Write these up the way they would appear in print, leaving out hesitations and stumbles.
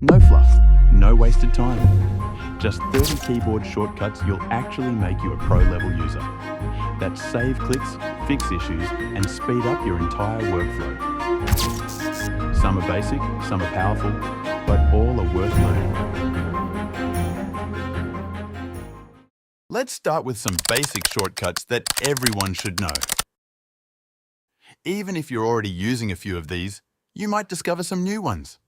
No fluff, no wasted time. Just 30 keyboard shortcuts you'll actually make you a pro-level user that save clicks, fix issues, and speed up your entire workflow. Some are basic, some are powerful, but all are worth learning. Let's start with some basic shortcuts that everyone should know. Even if you're already using a few of these, you might discover some new ones.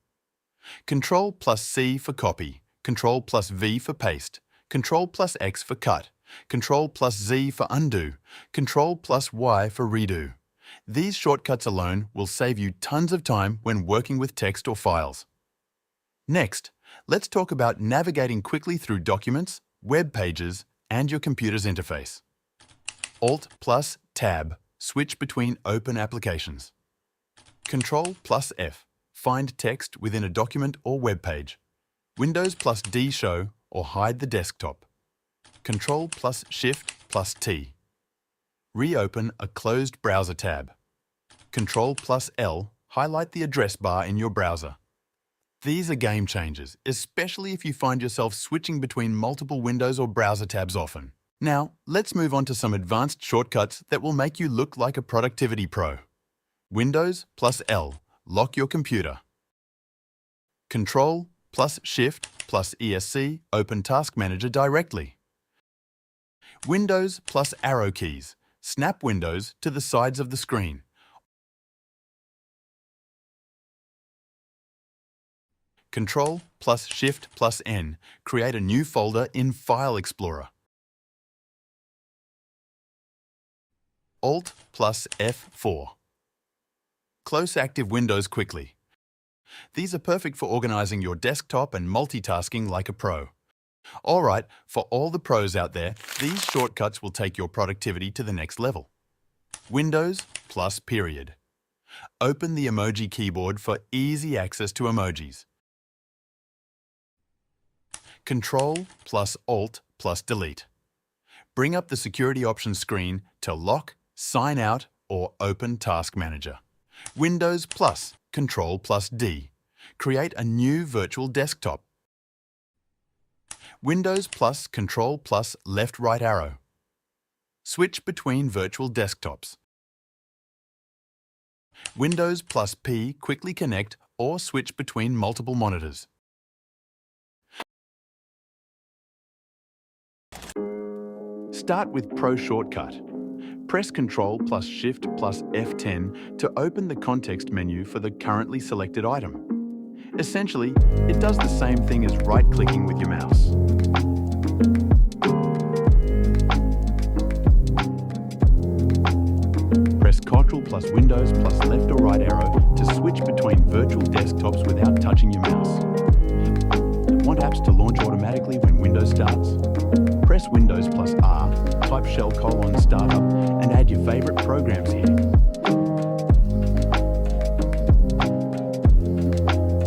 Ctrl+C for copy, Ctrl+V for paste, Ctrl+X for cut, Ctrl+Z for undo, Ctrl+Y for redo. These shortcuts alone will save you tons of time when working with text or files. Next, let's talk about navigating quickly through documents, web pages, and your computer's interface. Alt+Tab, switch between open applications. Ctrl+F, find text within a document or web page. Windows+D show or hide the desktop. Ctrl+Shift+T. Reopen a closed browser tab. Ctrl+L, highlight the address bar in your browser. These are game changers, especially if you find yourself switching between multiple windows or browser tabs often. Now, let's move on to some advanced shortcuts that will make you look like a productivity pro. Windows+L, lock your computer. Ctrl+Shift+ESC, open Task Manager directly. Windows+arrow keys, snap windows to the sides of the screen. Ctrl+Shift+N, create a new folder in File Explorer. Alt+F4. Close active windows quickly. These are perfect for organizing your desktop and multitasking like a pro. Alright, for all the pros out there, these shortcuts will take your productivity to the next level. Windows+period. Open the emoji keyboard for easy access to emojis. Ctrl+Alt+delete. Bring up the security options screen to lock, sign out, or open Task Manager. Windows+, Ctrl+D. Create a new virtual desktop. Windows+, Ctrl+ left-right arrow. Switch between virtual desktops. Windows+P, quickly connect or switch between multiple monitors. Start with Pro Shortcut. Press Ctrl+Shift+F10 to open the context menu for the currently selected item. Essentially, it does the same thing as right-clicking with your mouse. Press Ctrl+Windows+left or right arrow to switch between virtual desktops without touching your mouse. Want apps to launch automatically when Windows starts? Press Windows+R, type shell: startup, and add your favorite programs here.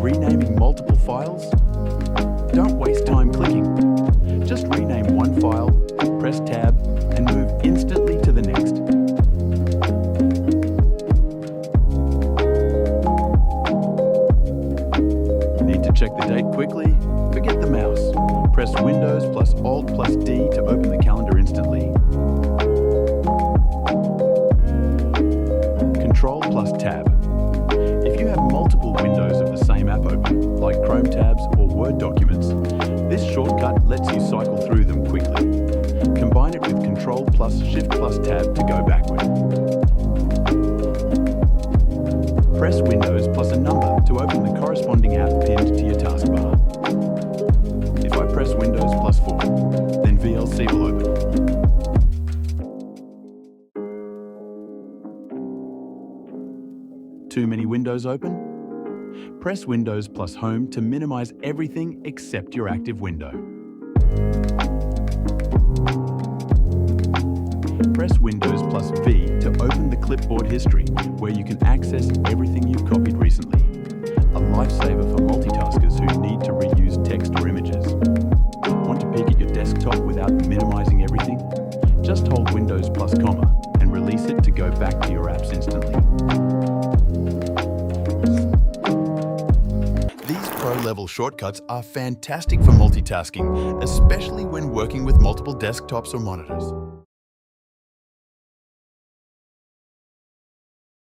Renaming multiple files? Don't waste time clicking. Just rename one file, press Tab, and move instantly to the next. Need to check the date quickly? Forget the mouse. Press Windows+Alt+D to open the calendar instantly. Ctrl+Tab. If you have multiple windows of the same app open, like Chrome tabs or Word documents, this shortcut lets you cycle through them quickly. Combine it with Ctrl+Shift+Tab to go backward. Press Windows plus a number to open the corresponding app pinned to your taskbar. If I press Windows+4, then VLC will open. Too many windows open? Press Windows+Home to minimize everything except your active window. Press Windows+V to open the clipboard history, where you can access everything you've copied recently. A lifesaver for multitaskers who need to reuse text or images. Want to peek at your desktop without minimizing everything? Just hold Windows+comma and release it to go back to your apps instantly. These pro-level keyboardable shortcuts are fantastic for multitasking, especially when working with multiple desktops or monitors.